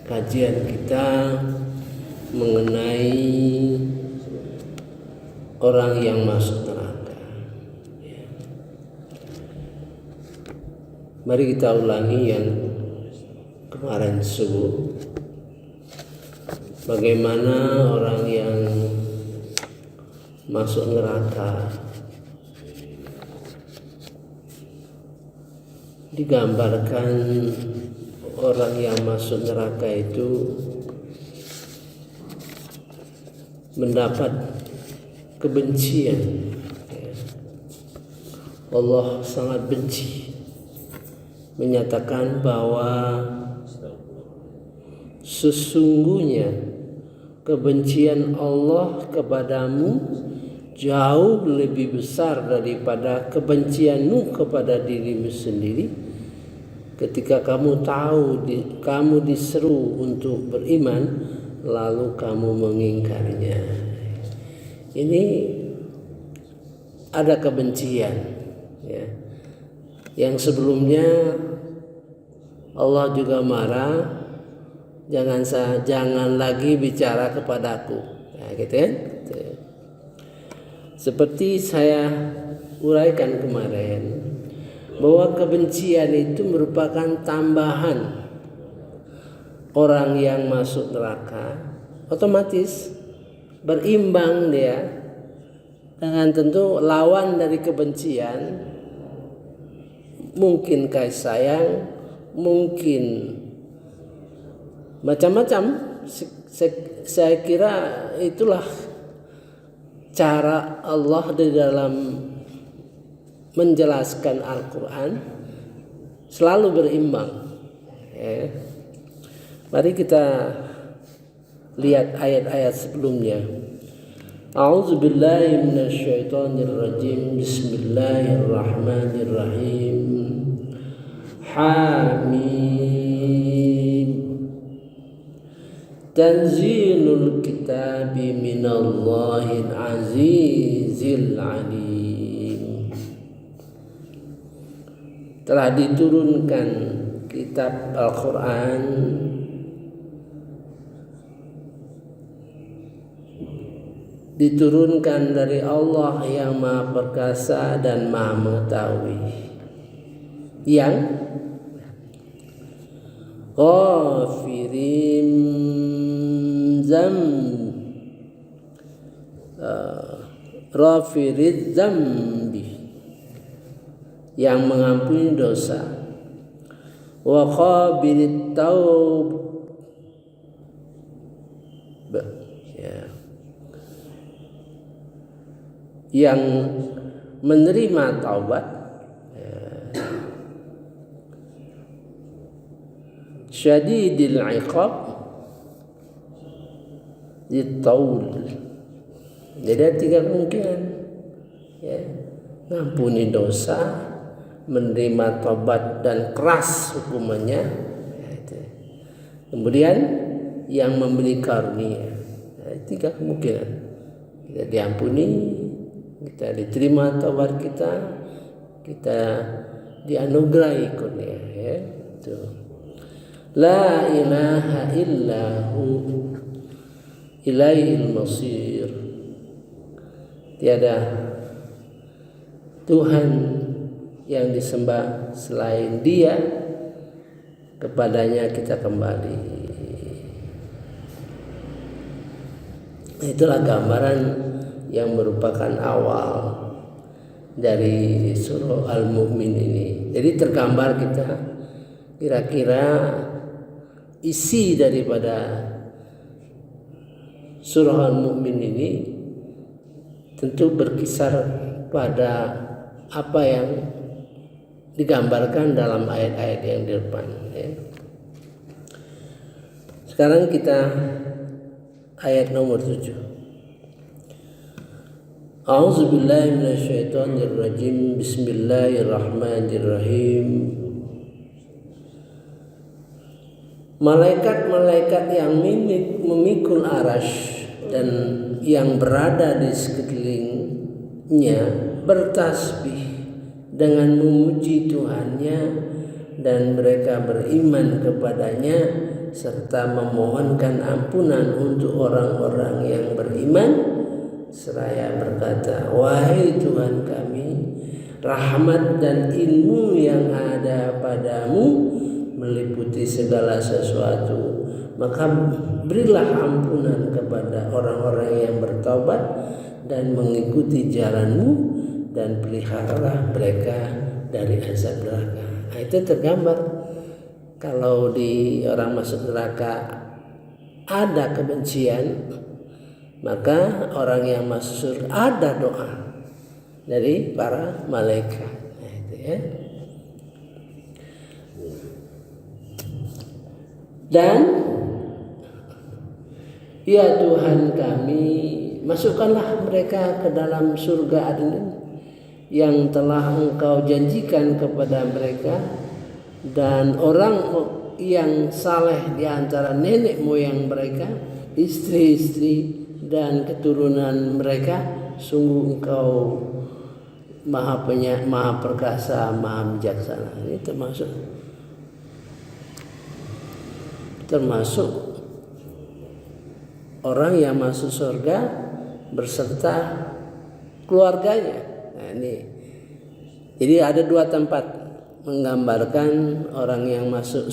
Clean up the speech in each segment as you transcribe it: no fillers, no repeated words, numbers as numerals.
kajian kita mengenai orang yang masuk neraka. Mari kita ulangi yang kemarin subuh. Bagaimana orang yang masuk neraka digambarkan. Orang yang masuk neraka itu mendapat kebencian. Allah sangat benci, menyatakan bahwa sesungguhnya kebencian Allah kepadamu jauh lebih besar daripada kebencianmu kepada dirimu sendiri ketika kamu tahu kamu diseru untuk beriman lalu kamu mengingkarinya. Ini ada kebencian ya. Yang sebelumnya Allah juga marah, jangan lagi bicara kepadaku. Nah, gitu kan? Seperti saya uraikan kemarin, bahwa kebencian itu merupakan tambahan orang yang masuk neraka, otomatis berimbang dia dengan tentu lawan dari kebencian, mungkin kasih sayang, mungkin macam-macam. Saya kira itulah cara Allah di dalam menjelaskan Al-Quran, selalu berimbang ya. Mari kita lihat ayat-ayat sebelumnya. A'udzubillahi minasyaitonirrajim. Bismillahirrahmanirrahim. Hamim. Tanzilul kitabi minallahil azizil alim. Telah diturunkan kitab Al-Quran diturunkan dari Allah yang Maha Perkasa dan Maha Mengetahui, yang ghafirin zambi, yang mengampuni dosa, wa qabilit taub, ya, yang menerima taubat, syadidil iqab ditaul. Jadi ada tiga kemungkinan ya, ngampuni dosa, menerima taubat dan keras hukumannya ya, itu. Kemudian yang memberi karunia ya, tiga kemungkinan. Kita diampuni, kita diterima taubat kita dianugerahi karunia ya, itu. La ilaha illahu ilaihil masir. Tiada Tuhan yang disembah selain Dia, kepadanya kita kembali. Itulah gambaran yang merupakan awal dari surah Al-Mu'min ini. Jadi tergambar kita kira-kira isi daripada surah Al-Mu'min ini tentu berkisar pada apa yang digambarkan dalam ayat-ayat yang di depan ya. Sekarang kita ayat nomor 7. A'udzubillahi minasyaitonirrajim. Bismillahirrahmanirrahim. Malaikat-malaikat yang memikul arasy dan yang berada di sekelilingnya bertasbih dengan memuji Tuhannya dan mereka beriman kepadanya serta memohonkan ampunan untuk orang-orang yang beriman, seraya berkata, wahai Tuhan kami, rahmat dan ilmu yang ada padamu meliputi segala sesuatu, maka berilah ampunan kepada orang-orang yang bertaubat dan mengikuti jalanmu, dan peliharalah mereka dari azab neraka. Nah, itu tergambar kalau di orang masuk neraka ada kebencian, maka orang yang masuk surga ada doa dari para malaikat. Nah, itu ya. Dan ya Tuhan kami, masukkanlah mereka ke dalam surga Adn yang telah Engkau janjikan kepada mereka, dan orang yang saleh di antara nenek moyang mereka, istri-istri dan keturunan mereka, sungguh Engkau maha perkasa, maha bijaksana. Ini termasuk orang yang masuk surga berserta keluarganya. Nah, ini jadi ada dua tempat menggambarkan orang yang masuk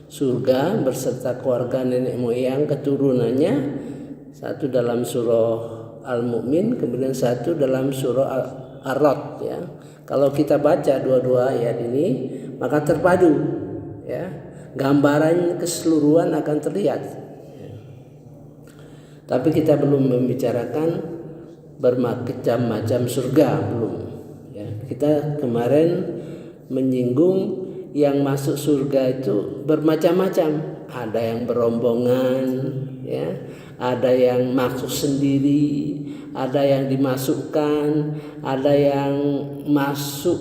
surga berserta keluarga nenek moyang keturunannya. Satu dalam surah Al-Mu'min, kemudian satu dalam surah Ar-Ra'd ya. Kalau kita baca dua-dua ayat ini, maka terpadu ya. Gambaran keseluruhan akan terlihat. Tapi kita belum membicarakan bermacam-macam surga, belum ya. Kita kemarin menyinggung yang masuk surga itu bermacam-macam. Ada yang berombongan ya, ada yang masuk sendiri, ada yang dimasukkan, ada yang masuk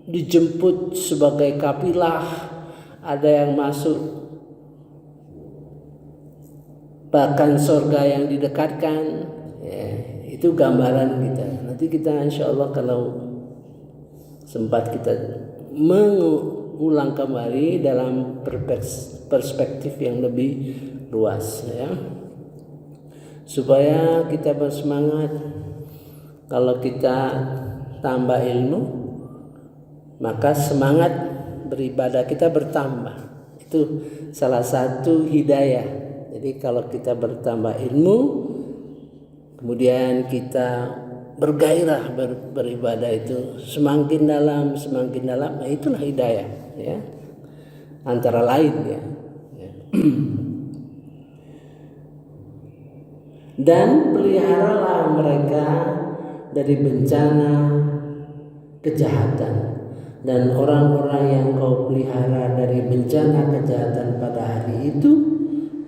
dijemput sebagai kafilah, ada yang masuk bahkan surga yang didekatkan ya. Itu gambaran kita. Nanti kita insya Allah kalau sempat kita mengulang kembali dalam perspektif yang lebih luas ya, supaya kita bersemangat. Kalau kita tambah ilmu, maka semangat beribadah kita bertambah. Itu salah satu hidayah. Jadi kalau kita bertambah ilmu, kemudian kita bergairah beribadah, itu semakin dalam, nah itulah hidayah ya, antara lain ya. Dan peliharalah mereka dari bencana kejahatan, dan orang-orang yang kau pelihara dari bencana kejahatan pada hari itu,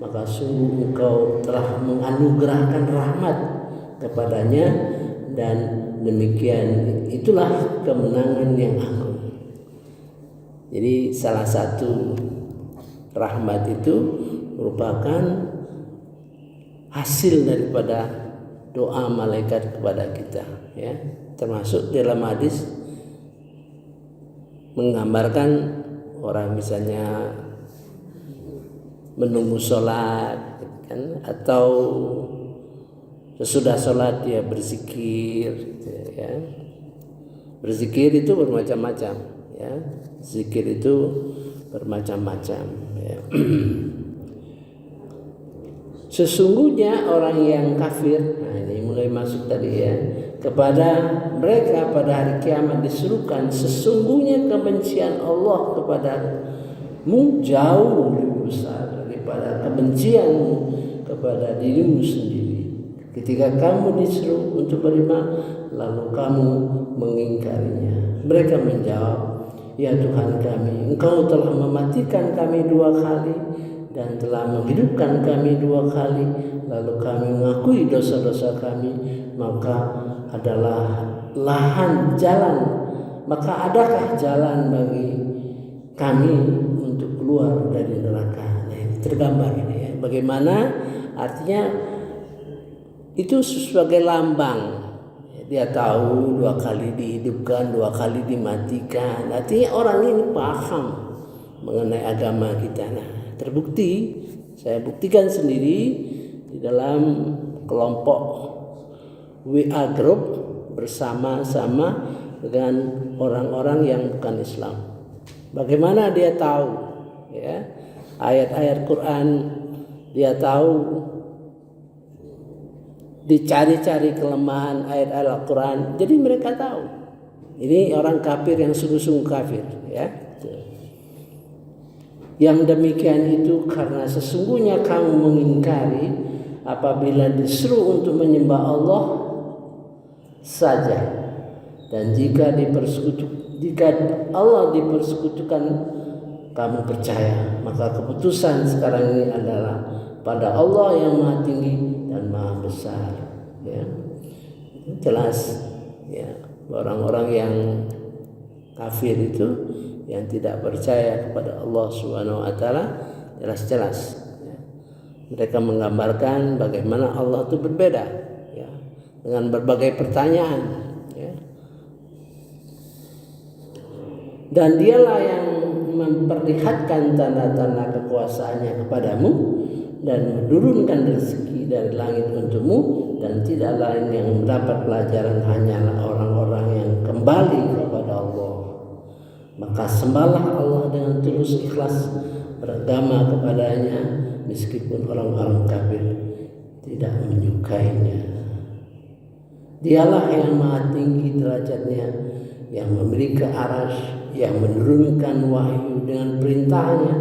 maka sungguh engkau telah menganugerahkan rahmat kepadanya, dan demikian itulah kemenangan yang agung. Jadi salah satu rahmat itu merupakan hasil daripada doa malaikat kepada kita ya. Termasuk dalam hadis menggambarkan orang misalnya menunggu sholat kan, atau sesudah sholat dia berzikir ya. Berzikir itu bermacam-macam ya. Zikir itu bermacam-macam ya. Sesungguhnya orang yang kafir, nah ini mulai masuk tadi ya, kepada mereka pada hari kiamat diserukan, sesungguhnya kebencian Allah kepadamu jauh lebih besar daripada kebencianmu kepada dirimu sendiri. Ketika kamu diseru untuk beriman, lalu kamu mengingkarinya. Mereka menjawab, ya Tuhan kami, Engkau telah mematikan kami 2 kali dan telah menghidupkan kami 2 kali, lalu kami mengakui dosa-dosa kami, maka adalah lahan jalan, maka adakah jalan bagi kami untuk keluar dari neraka. Nah, ini tergambar ini ya, bagaimana artinya itu sebagai lambang. Dia tahu 2 kali dihidupkan, 2 kali dimatikan. Artinya orang ini paham mengenai agama kita. Nah, terbukti, saya buktikan sendiri di dalam kelompok WA group bersama-sama dengan orang-orang yang bukan Islam. Bagaimana dia tahu, ya, ayat-ayat Quran, dia tahu, dicari-cari kelemahan ayat-ayat Al-Quran, jadi mereka tahu ini orang kafir yang sungguh-sungguh kafir, ya. Yang demikian itu karena sesungguhnya kamu mengingkari apabila disuruh untuk menyembah Allah saja, dan jika Allah dipersekutukan kamu percaya, maka keputusan sekarang ini adalah pada Allah yang Maha Tinggi dan Maha Besar, ya. Jelas, ya, orang-orang yang kafir itu yang tidak percaya kepada Allah Subhanahu wa taala, jelas-jelas, ya, mereka menggambarkan bagaimana Allah itu berbeda, ya, dengan berbagai pertanyaan, ya. Dan dialah yang memperlihatkan tanda-tanda kekuasaannya kepadamu dan menurunkan rezeki dari langit untukmu, dan tidak lain yang mendapat pelajaran hanyalah orang-orang yang kembali kepada Allah. Maka sembahlah Allah dengan tulus ikhlas beragama kepadanya, meskipun orang-orang kafir tidak menyukainya. Dialah yang maha tinggi derajatnya, yang memiliki arasy, yang menurunkan wahyu dengan perintahnya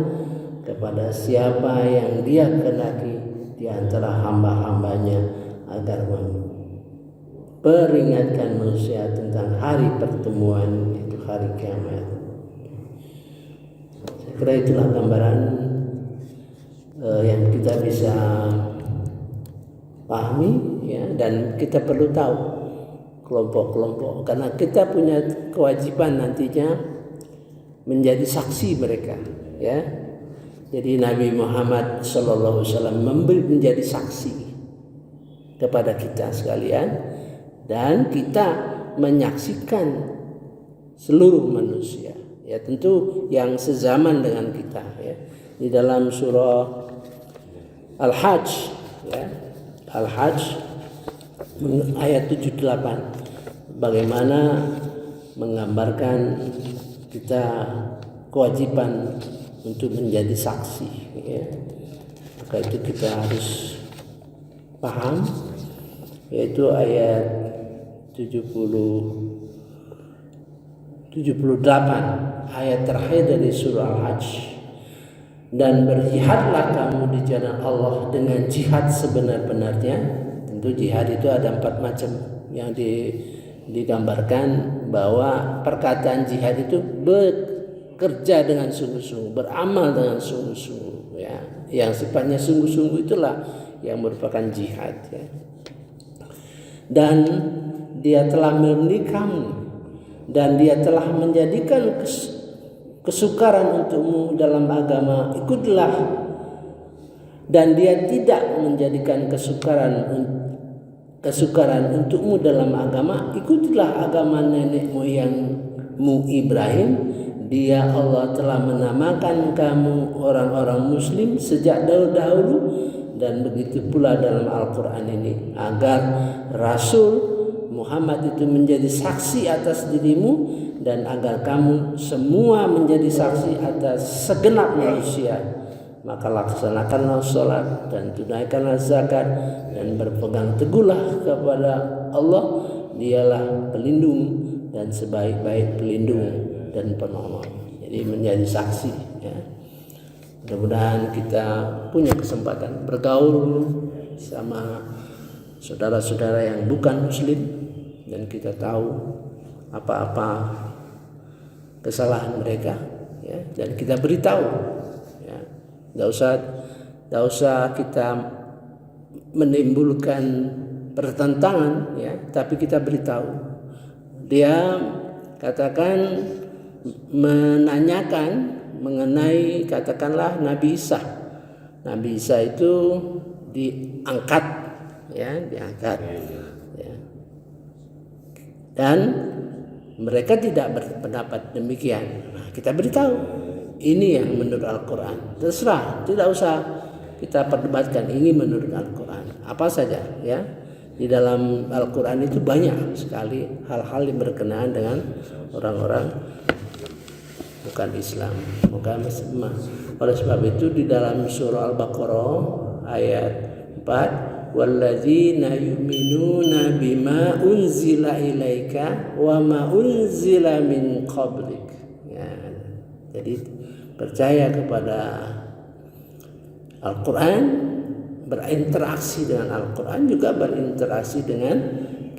kepada siapa yang dia kehendaki di antara hamba-hambanya, agar memperingatkan manusia tentang hari pertemuan, yaitu hari kiamat. Saya kira itulah gambaran yang kita bisa pahami, ya, dan kita perlu tahu kelompok-kelompok, karena kita punya kewajiban nantinya menjadi saksi mereka, ya. Jadi Nabi Muhammad SAW menjadi saksi kepada kita sekalian, dan kita menyaksikan seluruh manusia, ya, tentu yang sezaman dengan kita, ya. Di dalam surah Al-Hajj, ya, Al-Hajj ayat 78, bagaimana menggambarkan kita kewajiban untuk menjadi saksi, ya. Maka itu kita harus paham, yaitu ayat 78, ayat terakhir dari surah Al-Hajj. Dan berjihadlah kamu di jalan Allah dengan jihad sebenar-benarnya. Tentu jihad itu ada 4 macam yang digambarkan, bahwa perkataan jihad itu bekerja dengan sungguh-sungguh, beramal dengan sungguh-sungguh, ya. Yang sifatnya sungguh-sungguh itulah yang merupakan jihad, ya. Dan dia telah memilih kamu, dan dia telah menjadikan kesukaran untukmu dalam agama, ikutlah. Dan dia tidak menjadikan kesukaran untukmu dalam agama, ikutilah agama nenek moyangmu Ibrahim. Dia Allah telah menamakan kamu orang-orang muslim sejak dahulu, dan begitu pula dalam Al-Quran ini, agar Rasul Muhammad itu menjadi saksi atas dirimu, dan agar kamu semua menjadi saksi atas segenap manusia. Maka laksanakanlah sholat dan tunaikanlah zakat, dan berpegang teguhlah kepada Allah. Dialah pelindung dan sebaik-baik pelindung dan penolong. Jadi menjadi saksi, ya. Mudah-mudahan kita punya kesempatan bergaul sama saudara-saudara yang bukan muslim, dan kita tahu apa-apa kesalahan mereka, ya, dan kita beritahu, ya. Tidak usah kita menimbulkan pertentangan, ya, tapi kita beritahu. Dia katakan menanyakan mengenai, katakanlah Nabi Isa. Nabi Isa itu diangkat, ya, diangkat, ya. dan mereka tidak berpendapat demikian. Nah, kita beritahu ini yang menurut Al-Quran. Terserah, tidak usah kita perdebatkan ini menurut Al-Quran. Apa saja ya. Di dalam Al-Quran itu banyak sekali hal-hal yang berkenaan dengan orang-orang bukan Islam, bukan Muslim. Oleh sebab itu di dalam surah Al-Baqarah ayat 4, walladzina yu'minuna bima unzila ilaika wa ma unzila min qablik. Ya, jadi percaya kepada Al-Quran, berinteraksi dengan Al-Quran, juga berinteraksi dengan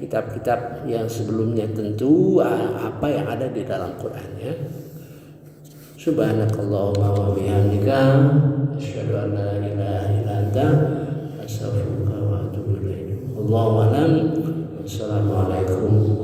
kitab-kitab yang sebelumnya, tentu apa yang ada di dalam Quran ya. Subhanakallahumma wa bihamdika asyhadu an la ilaha illa anta astaghfiruka wa atubu ilaik. Wallahu a'lam. Wassalamualaikum